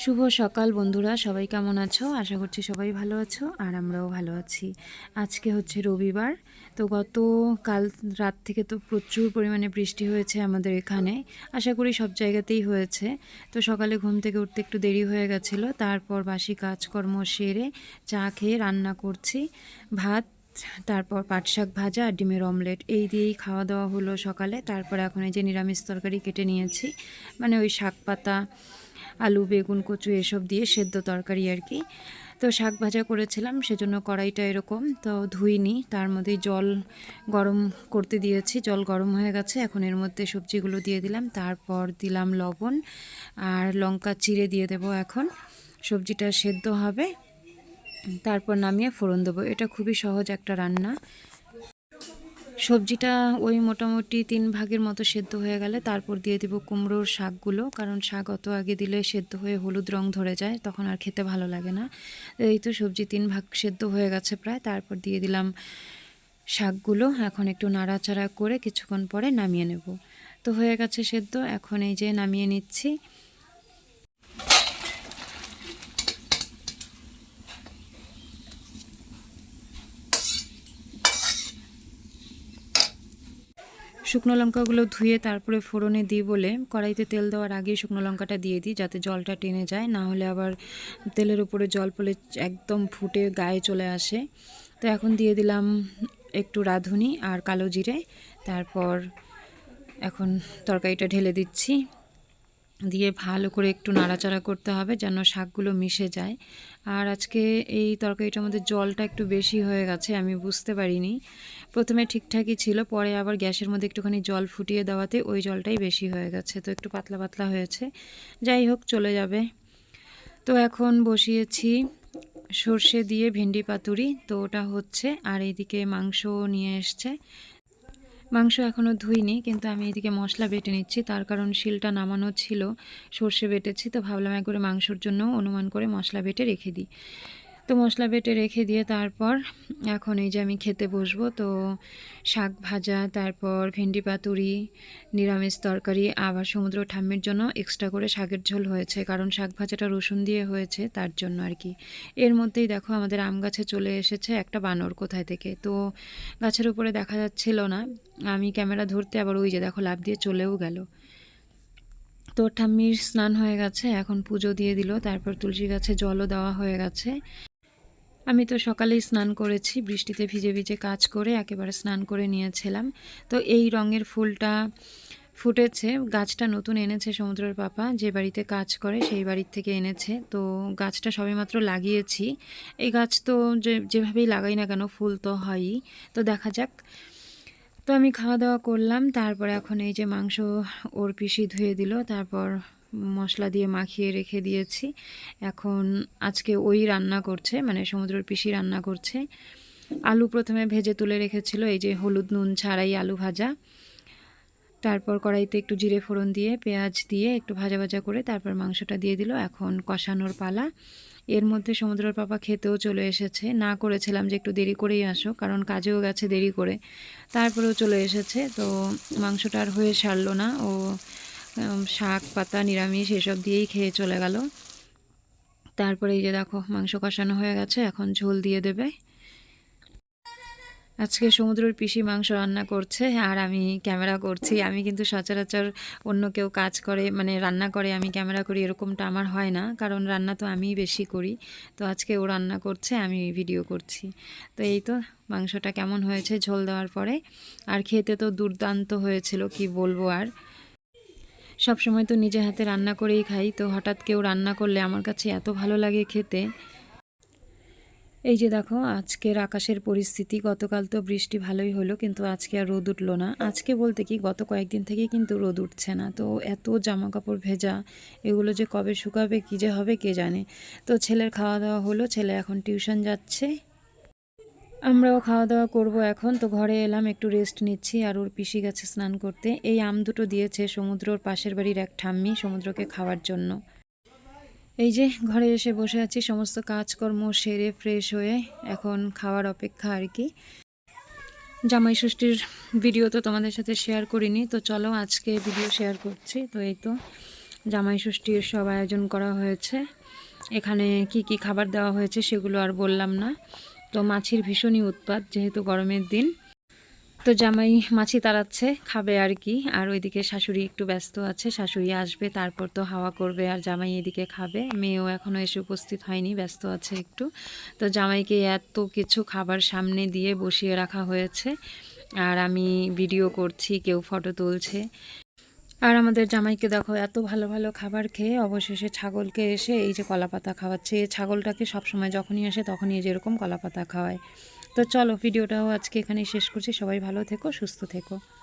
শুভ সকাল বন্ধুরা, সবাই কেমন আছো? আশা করছি সবাই ভালো আছো আর আমরাও ভালো আছি। আজকে হচ্ছে রবিবার। তো গত কাল রাত থেকে তো প্রচুর পরিমাণে বৃষ্টি হয়েছে আমাদের এখানে, আশা করি সব জায়গাতেই হয়েছে। তো সকালে ঘুম থেকে উঠতে একটু দেরি হয়ে গেছিলো, তারপর বাসি কাজকর্ম সেরে চা খেয়ে রান্না করছি। ভাত, তারপর পাট শাক ভাজা আর ডিমের অমলেট, এই দিয়েই খাওয়া দাওয়া হলো সকালে। তারপর এখন এই যে নিরামিষ তরকারি কেটে নিয়েছি, মানে ওই শাক পাতা, আলু, বেগুন, কচু এসব দিয়ে সেদ্ধ তরকারি আর কি। তো শাক ভাজা করেছিলাম, সেজন্য কড়াইটা এরকম তো ধুইনি, তার মধ্যেই জল গরম করতে দিয়েছি। জল গরম হয়ে গেছে, এখন এর মধ্যে সবজিগুলো দিয়ে দিলাম, তারপর দিলাম লবণ আর লঙ্কা চিড়ে দিয়ে দেবো। এখন সবজিটা সেদ্ধ হবে, তারপর নামিয়ে ফোড়ন দেবো। এটা খুবই সহজ একটা রান্না। সবজিটা ওই মোটামুটি 3 ভাগের মতো সেদ্ধ হয়ে গেলে তারপর দিয়ে দিব কুমড়োর শাকগুলো, কারণ শাক অত আগে দিলে সেদ্ধ হয়ে হলুদ রং ধরে যায়, তখন আর খেতে ভালো লাগে না। এই তো সবজি 3 ভাগ সেদ্ধ হয়ে গেছে প্রায়, তারপর দিয়ে দিলাম শাকগুলো। এখন একটু নাড়াচাড়া করে কিছুক্ষণ পরে নামিয়ে নেব। তো হয়ে গেছে সেদ্ধ, এখন এই যে নামিয়ে নিচ্ছি। শুকনো লঙ্কাগুলো ধুয়ে তারপরে ফোড়নে দিই বলে কড়াইতে তেল দেওয়ার আগেই শুকনো লঙ্কাটা দিয়ে দিই, যাতে জলটা টেনে যায়, না হলে আবার তেলের উপরে জল পড়লে একদম ফুটে গায়ে চলে আসে। তো এখন দিয়ে দিলাম একটু রাঁধুনি আর কালো জিরে, তারপর এখন তরকারিটা ঢেলে দিচ্ছি, দিয়ে ভালো করে একটু নাড়াচাড়া করতে হবে যেন শাকগুলো মিশে যায়। আর আজকে এই তরকারিটার মধ্যে জলটা একটু বেশি হয়ে গেছে, আমি বুঝতে পারিনি। প্রথমে ঠিকঠাকই ছিল, পরে আবার গ্যাসের মধ্যে একটুখানি জল ফুটিয়ে দেওয়াতে ওই জলটাই বেশি হয়ে গেছে, তো একটু পাতলা পাতলা হয়েছে। যাই হোক, চলে যাবে। তো এখন বসিয়েছি সর্ষে দিয়ে ভেন্ডি পাতুরি, তো ওটা হচ্ছে। আর এইদিকে মাংস নিয়ে এসছে। মাংস এখনও ধুইনি, কিন্তু আমি এদিকে মশলা বেটে নিচ্ছি, তার কারণ শিলটা নামানো ছিল, সর্ষে বেটেছি, তো ভাবলাম একবারে মাংসর জন্য অনুমান করে মশলা বেটে রেখে দিই। তো মশলা বেটে রেখে দিয়ে তারপর এখন এই যে আমি খেতে বসবো। তো শাক ভাজা, তারপর ভেন্ডি পাতুরি, নিরামিষ তরকারি, আবার সমুদ্র ঠাম্মির জন্য এক্সট্রা করে শাকের ঝোল হয়েছে, কারণ শাক ভাজাটা রসুন দিয়ে হয়েছে তার জন্য আর কি। এর মধ্যেই দেখো আমাদের আম গাছে চলে এসেছে একটা বানর কোথায় থেকে, তো গাছের উপরে দেখা যাচ্ছিল না, আমি ক্যামেরা ধরতে আবার ওই যে দেখো লাফ দিয়ে চলেও গেল। তো ঠাম্মির স্নান হয়ে গেছে, এখন পুজো দিয়ে দিল, তারপর তুলসী গাছে জলও দেওয়া হয়ে গেছে। আমি তো সকালেই স্নান করেছি, বৃষ্টিতে ভিজে ভিজে কাজ করে একেবারে স্নান করে নিয়েছিলাম। তো এই রঙের ফুলটা ফুটেছে, গাছটা নতুন এনেছে সমুদ্রের পাপা, যে বাড়িতে কাজ করে সেই বাড়ির থেকে এনেছে। তো গাছটা সবেমাত্র লাগিয়েছি। এই গাছ তো যেভাবেই লাগাই না কেন ফুল তো হয়ই। তো দেখা যাক। তো আমি খাওয়া দাওয়া করলাম, তারপরে এখন এই যে মাংস ওর পিসি ধুয়ে দিল, তারপর মশলা দিয়ে মাখিয়ে রেখে দিয়েছি। এখন আজকে ওই রান্না করছে, মানে সমুদ্রের পিসি রান্না করছে। আলু প্রথমে ভেজে তুলে রেখেছিল, এই যে হলুদ নুন ছাড়াই আলু ভাজা। তারপর কড়াইতে একটু জিরে ফোড়ন দিয়ে পেঁয়াজ দিয়ে একটু ভাজা ভাজা করে তারপর মাংসটা দিয়ে দিল। এখন কষানোর পালা। এর মধ্যে সমুদ্রের পাপা খেতেও চলে এসেছে। না করেছিলাম যে একটু দেরি করেই আসো, কারণ কাজেও গেছে দেরি করে, তারপরেও চলে এসেছে। তো মাংসটা আর হয়ে সারলো না, ও শাক পাতা নিরামিষ এসব দিয়েই খেয়ে চলে গেল। তারপরে এই যে দেখো মাংস কষানো হয়ে গেছে, এখন ঝোল দিয়ে দেবে। আজকে সমুদ্রের পিসি মাংস রান্না করছে আর আমি ক্যামেরা করছি। আমি কিন্তু সচরাচর অন্য কেউ কাজ করে, মানে রান্না করে আমি ক্যামেরা করি, এরকমটা আমার হয় না, কারণ রান্না তো আমিই বেশি করি। তো আজকে ও রান্না করছে, আমি ভিডিও করছি। তো এই তো মাংসটা কেমন হয়েছে ঝোল দেওয়ার পরে। আর খেতে তো দুর্দান্ত হয়েছিল, কি বলবো আর। সবসময় তো নিজে হাতে রান্না করেই খাই, তো হঠাৎ কেউ রান্না করলে আমার কাছে এত ভালো লাগে খেতে। এই যে দেখো আজকের আকাশের পরিস্থিতি, গতকাল তো বৃষ্টি ভালোই হলো, কিন্তু আজকে আর রোদ উঠলো না। আজকে বলতে কি গত কয়েকদিন থেকেই কিন্তু রোদ উঠছে না। তো এত জামা কাপড় ভেজা, এগুলো যে কবে শুকাবে কী যে হবে কে জানে। তো ছেলের খাওয়া দাওয়া হলো, ছেলে এখন টিউশন যাচ্ছে, আমরাও খাওয়া দাওয়া করব এখন। তো ঘরে এলাম, একটু রেস্ট নিচ্ছি, আর ওর পিসি গেছে স্নান করতে। এই আম দুটো দিয়েছে সমুদ্রর পাশের বাড়ির এক ঠাম্মি সমুদ্রকে খাওয়ার জন্য। এই যে ঘরে এসে বসে আছি, সমস্ত কাজকর্ম সেরে ফ্রেশ হয়ে এখন খাওয়ার অপেক্ষা আর কি। জামাই ষষ্ঠীর ভিডিও তো তোমাদের সাথে শেয়ার করিনি, তো চলো আজকে ভিডিও শেয়ার করছি। তো এই তো জামাই ষষ্ঠীর সব আয়োজন করা হয়েছে। এখানে কি কি খাবার দেওয়া হয়েছে সেগুলো আর বললাম না। তো মাছির ভীষণই উৎপাত, যেহেতু গরমের দিন। তো জামাই মাছি তাড়াচ্ছে, খাবে আর কি। আর ওইদিকে শাশুড়ি একটু ব্যস্ত আছে, শাশুড়ি আসবে তারপর তো হাওয়া করবে, আর জামাই এদিকে খাবে। মেয়েও এখনও এসে উপস্থিত হয়নি, ব্যস্ত আছে একটু। তো জামাইকে এত কিছু খাবার সামনে দিয়ে বসিয়ে রাখা হয়েছে, আর আমি ভিডিও করছি, কেউ ফটো তুলছে। আর আমাদের জামাইকে দেখো এত ভালো ভালো খাবার খেয়ে অবশেষে ছাগলকে এসে এই যে কলাপাতা খাওয়াচ্ছে। এই ছাগলটাকে সবসময় যখনই আসে তখনই যেরকম কলাপাতা খাওয়ায়। তো চলো, ভিডিওটাও আজকে এখানেই শেষ করছি। সবাই ভালো থেকো, সুস্থ থেকো।